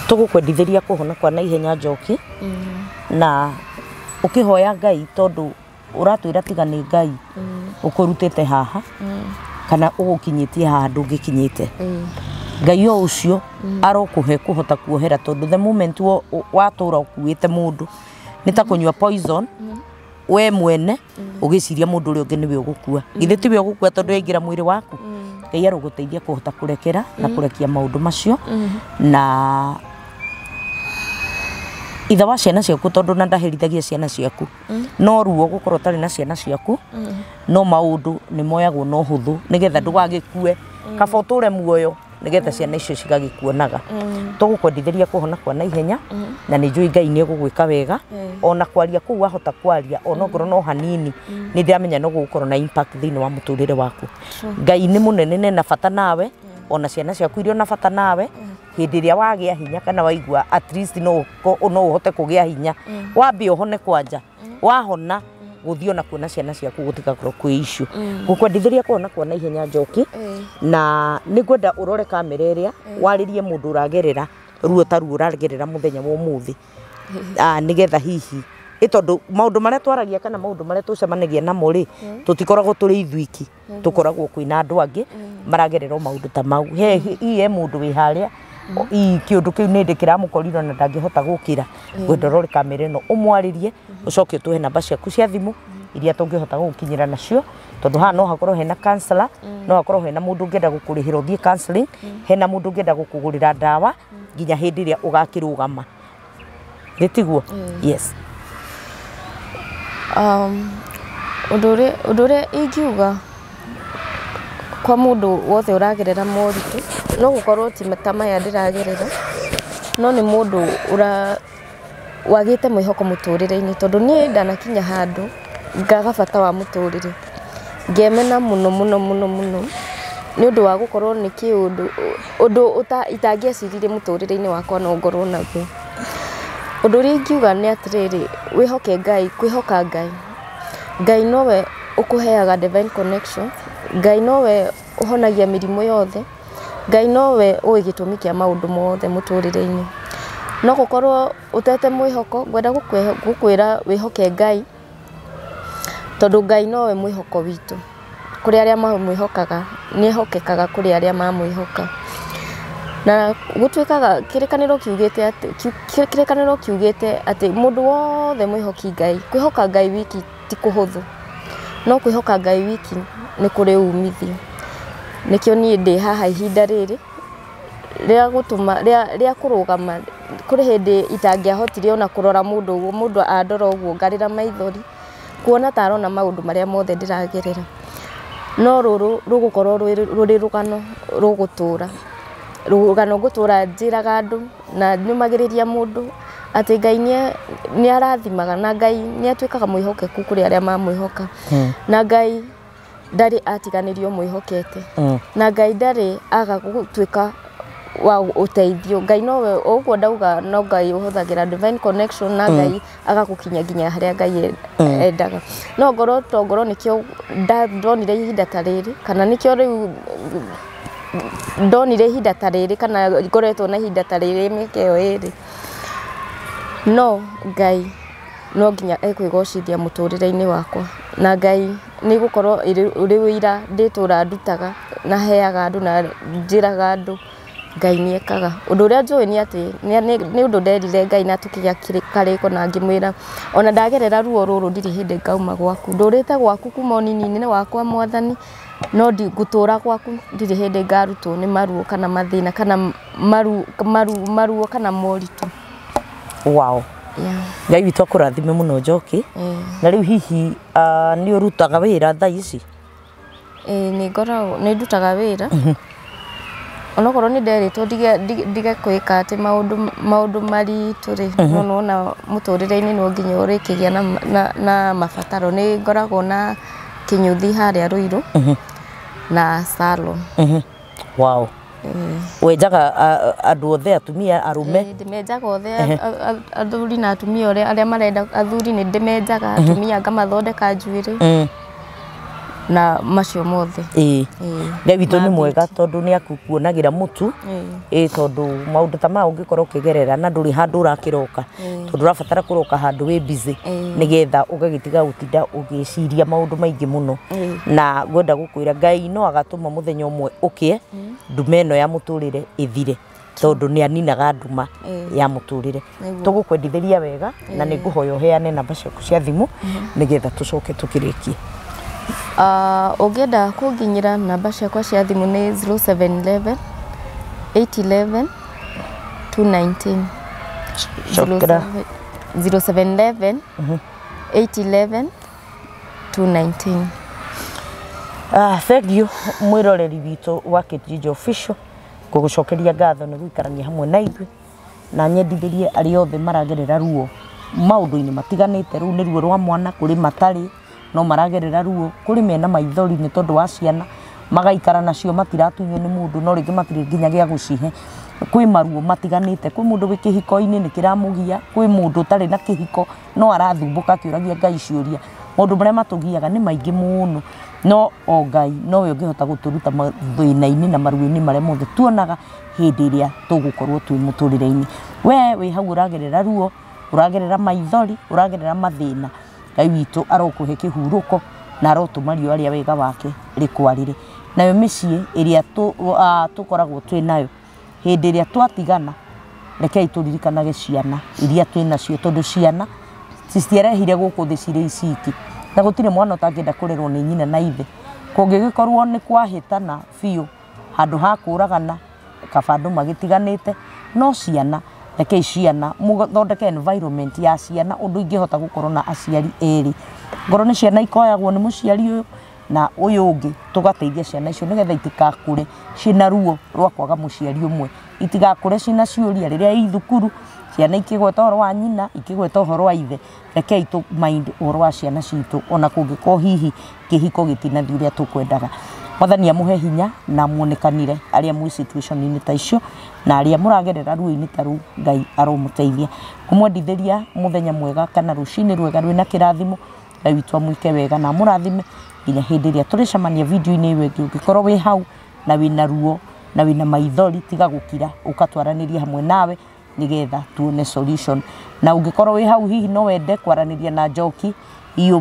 tå gå kwendithä ria kå hona kwa naihenya Njoki na å kä hoya Ngai tondå å ratwä ra tiga nä Ngai å kå rutä te haha kana å gå kinyä tie haha ndå ngä kinyä te Ngai o å cio arokå he kå hota kuohera tondå the moment watå ra å kuä te må ndå nä ta kå nyua poison we mwene ugiciria mundu uri ungi niwe ugukua ithe tiwe ugukua tondu yaingira mwiri waku Ngai aroguteithia kuhota kurekera na kurekia maundu macio na itha wa ciana ciaku tondu na ndaherithagia ciana ciaku no ruo gukorwo tari na ciana ciaku no maundu ni moyagwo no huthu nigetha ndugagikue kaba uture muoyo nigetha ciana icio cigagikuonaga tugukwendithĩria kuhona kwa naihenya na nĩ njũĩ Ngai nĩ egũgwĩka wega ona kwaria kũu wahota kwaria ona ngoro no hanini nĩ ndĩramenya no gũkorwo na impact thĩinĩ wa mũtũrĩre waku Ngai nĩ mũnene na bata nawe ona ciana ciaku irio na bata nawe hĩndĩ ĩrĩa wagĩa hinya kana waigua at least no ũhote kũgĩa hinya wambe ũhone kwanja wahona guthio na kuona ciana ciaku gutigakorwo kwi issue gukwendithĩria kuona kwa naihenya Njoki na nĩngwenda ũrore kamera ĩrĩa warĩrie mũndũ ũragerera ruo ta ruo ũragerera mũthenya wa ũmũthĩ nĩgetha hihi ĩtondũ maũndũ marĩa twaragia kana maũndũ marĩa tũcemanagia namo rĩ tũtikoragwo tũrĩ ithuiki tũkoragwo kwĩna andũ angĩ maragerera maũndũ ta mau he mũndũ wĩ harĩa kiundu kiu nä ndä kä ramå na ndangä hota gå kä ra gwenda rorä kamera ä no å mwarä å coke å tå he namba ciaku cia thimå iria tå ngä hota gå kinyä ra nacio tondå haha no hakorwo hena counselor no hakorwo hena må ndå å ngä enda gå kå rä hä ra å thiä counselling hena må ndå å ngä enda gå kå gå rä ra ndawa nginya hä ndä ä rä a å gakä rå gama nä tiguo yes å ndå å rä a ingiuga kwa må ndå wothe å ragerera moritå no gå korwo ti ta maya ndä ragerera no nä må ndå wagä te mwä hoko må tå rä re-inä tondå niä ndanakinya handå ngaga bata wa må tå rä re ngemena må no må no må no må no nä å ndå wa gå korwo nä kä å ndå itangä eciririe må tå rä re-inä wakwa no ngorwo naguo å ndå å rä a ingiuga nä atä rä rä wä hoke Ngai kwä hoka Ngai nowe å kå heaga divine connection Ngai nowe å honagia mä rimå yothe Ngai nowe å gä tå mi kä a maå ndå mothe må tå rä re-inä no gå korwo å tete mwä hoko ngwenda gå kwä ra wä hoke Ngai tondå Ngai nowe mwä hoko witå kå rä arä a mamwä hokaga nä ehokekaga kå rä arä a mamwä hoka na gå tuä kaga kä rä kanä ro kiugä te atä må ndå wothe mwä hoki Ngai kwä hoka Ngai wiki ti kå hå thå no kwä hoka Ngai wiki nä kå rä umithio nä kä o niä ndä haha ihinda rä rä rä a kå rå gama kå rä hä ndä itangä ahotire ona kå rora må ndå å guo må ndå andora å guo ngarä ra maithori kuona ta arona maå ndå marä a mothe ndä ragerera no rå gå korwo rå rä rå gano rå gå tå ra rå gano ngå tå ra njä raga andå na nyåmagä rä ria må ndå atä Ngai nä arathimaga na Ngai nä atuä kaga mwä hokeku kå rä arä a mamwä hoka na Ngai ndarä atiganä rio mwä hokete na Ngai ndarä aga gå tuä ka wa uteithio Ngai nowe ũguo ndauga no Ngai ũhũthagĩra divine connection na Ngai agagå kinya nginya harä a Ngai endaga no ngorwo to ngorwo nä kä o ndonire ihinda ta rä rä kana nä kä o rä u ndonire ihinda ta rä rä kana ngoretwo na ihinda ta rä rä mä ka ä yo ä rä no Ngai no nginya ekwä gocithia må tå rä re-inä wakwa na Ngai nä gå korwo rä wä ira ndä tå ra ndutaga na heaga andå na njä raga andå Ngai nĩ ekaga ũndũ ũrĩa njũĩ nĩ atĩ nĩ ũndũ nderire Ngai na tũkĩgĩa karĩko na ngĩmwĩra ona ndagerera ruo rũrũ ndirĩ hĩndĩ ngauma gwaku ndũrĩte gwaku kuma ũnini-inĩ wakwa Mwathani no ngũtũra gwaku ndirĩ hĩndĩ ngarutwo nĩ maruo kana mathĩna kana maruo kana moritũ. Wow. Ngai witũ akũrathime mũno Njoki. Na rĩu hihi nĩ ũrutaga wĩra thaa ici? Nĩ ndutaga wĩra. Onokorwo nĩ nderitwo ndige kwĩka atĩ maũndũ maritũ rĩ no na mũtũrĩre-inĩ no nginya ũrĩkĩgĩa na mabataro. Nĩ ngoragwo na kĩnyuthi harĩa Ruiru na salon. Wow. Wenjaga andũ othe atumia arume? Ndĩmenjaga othe athuri na atumia arĩa marenda athuri nĩ ndĩmenjaga atumia ngamathondeka njuĩrĩ na macio mothe. Ngai witũ nĩ mwega tondũ nĩ akuonagĩra mũtu tondũ maũndũ ta maya ũngĩkorwo ũkĩgerera na ndũrĩ handũ ũrakĩroka tondũ ũrabatara kũroka handũ wĩ busy nĩgetha ũgagĩtiga gũtinda ũgĩciria maũndũ maingĩ mũno. Na ngwenda gũkwĩra Ngai no agatũma mũthenya ũmwe ũkĩe nduma ĩno ya mũtũrĩre ĩthire tondũ nĩ aninaga nduma ya mũtũrĩre. Tũgũkwendithĩria wega na nĩ ngũhoya ũheane namba ciaku cia thimũ nĩgetha tũcoke tũkĩrĩkie. Ũngĩenda kũnginyĩra namba ciakwa cia thimũ nĩ 0711 811 219. 0711 811 219. Thank you mwĩroreri witũ wa Kijiji Official ngũgũcokeria ngatho nĩ gũikarania hamwe na ithuĩ na nyendithĩrie arĩa othe maragerera ruo maũndũ-inĩ matiganĩte. Rĩu nĩ ruo rwa mwana kũrĩ matarĩ no maragerera ruo kũrĩ mena maithori nĩ tondũ wa ciana magaikara nacio matiratunywo nĩ mũndũ no rĩngĩ matirĩ nginya gĩa gũcihe. Kwĩ maruo matiganĩte, kwĩ mũndũ wĩ kĩhiko-inĩ nĩ kĩramũgia, kwĩ mũndũ ũtarĩ na kĩhiko no arathumbũka akĩũragia Ngai ciũria. Maũndũ marĩa matũgiaga nĩ maingĩ mũno no o Ngai nowe ũngĩhota gũtũruta mathĩna-inĩ na maruo-inĩ marĩa mothe tuonaga hĩndĩ ĩrĩa tũgũkorwo twĩ mũtũrĩre-inĩ. We wĩ hau ũragerera ruo, ũragerera maithori, ũragerera mathĩna, Ngai witũ arokũhe kĩhurũko na arotũma riũa rĩa wega wake rĩkwarĩre. Nayo mĩciĩ ĩrĩa tũkoragwo twĩ nayo hĩndĩ ĩrĩa twatigana rekei tũririkanage ciana iria twĩ nacio tondũ ciana citiarehire gũkũ thĩ cirĩ iciki na gũtirĩ mwana ũtangĩenda kũrerwo nĩ nyina na ithe. Kũngĩgĩkorwo nĩ kwahĩtana biũ handũ ha kũragana kaba andũ magĩtiganĩte no ciana rekei ciana mũthondeke environment ya ciana ũndũ ingĩhota gũkorwo na aciari erĩ. Ngoro nĩ ciana ikoyagwo nĩ mũciari ũyũ na ũyũ ũngĩ tũgateithia ciana icio nĩgetha itigakũre ciĩna ruo rwa kwaga mũciari ũmwe, itigakũre ciĩna ciũria rĩrĩa i thukuru ciana ikĩgweta ũhoro wa nyina ikĩgweta ũhoro wa ithe. Rekei tũ mind ũhoro wa ciana citũ ona kũngĩkorwo hihi kĩhiko gĩtinathi ũrĩa tũkwendaga. Mwathani amũhe hinya na muonekanire arĩa mwĩ situation-inĩ ta icio na arĩa mũragerera ruo-inĩ ta rũu Ngai aromũteithia. Ngũmwendithĩria mũthenya mwega kana rũcinĩ rwega rwĩna kĩrathimo. Ngai witũ amwĩke wega na mũrathime nginya hĩndĩ ĩrĩa tũrĩcemania video-inĩ ĩyo ĩngĩ. Ũngĩkorwo wĩ hau na wĩna ruo na wĩna maithori tiga gũkira ũkatwaranĩria hamwe nawe nĩgetha tuone solution. Na ũngĩkorwo wĩ hau hihi no wende kwaranĩria na Njoki iyo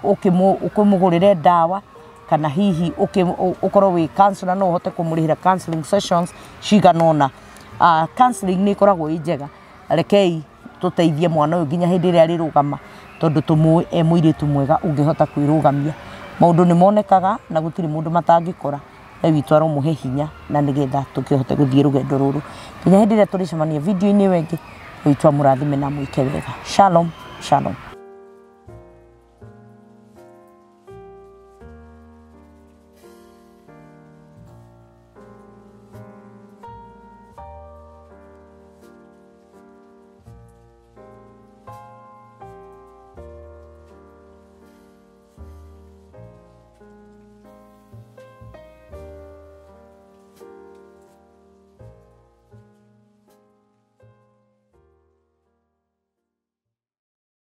ũkĩmũgũrĩre ndawa kana hihi ũkorwo wĩ counselor no ũhote kũmũrĩhĩra counseling sessions cigana ũna. Counseling nĩ ĩkoragwo ĩ njega, rekei tũteithie mwana ũyũ nginya hĩndĩ ĩrĩa arĩrũgama tondũ tũmũĩ e mũirĩtu mwega ũngĩhota kwĩrũgamia. Maũndũ nĩ monekaga na gũtirĩ mũndũ matangĩkora. Ngai witũ aromũhe hinya na nĩgetha tũkĩhote gũthiĩ rũgendo rũrũ nginya hĩndĩ ĩrĩa tũrĩcemania video-inĩ ĩyo ĩngĩ. Ngai witũ amũrathime na mwĩke wega. Shalom, shalom.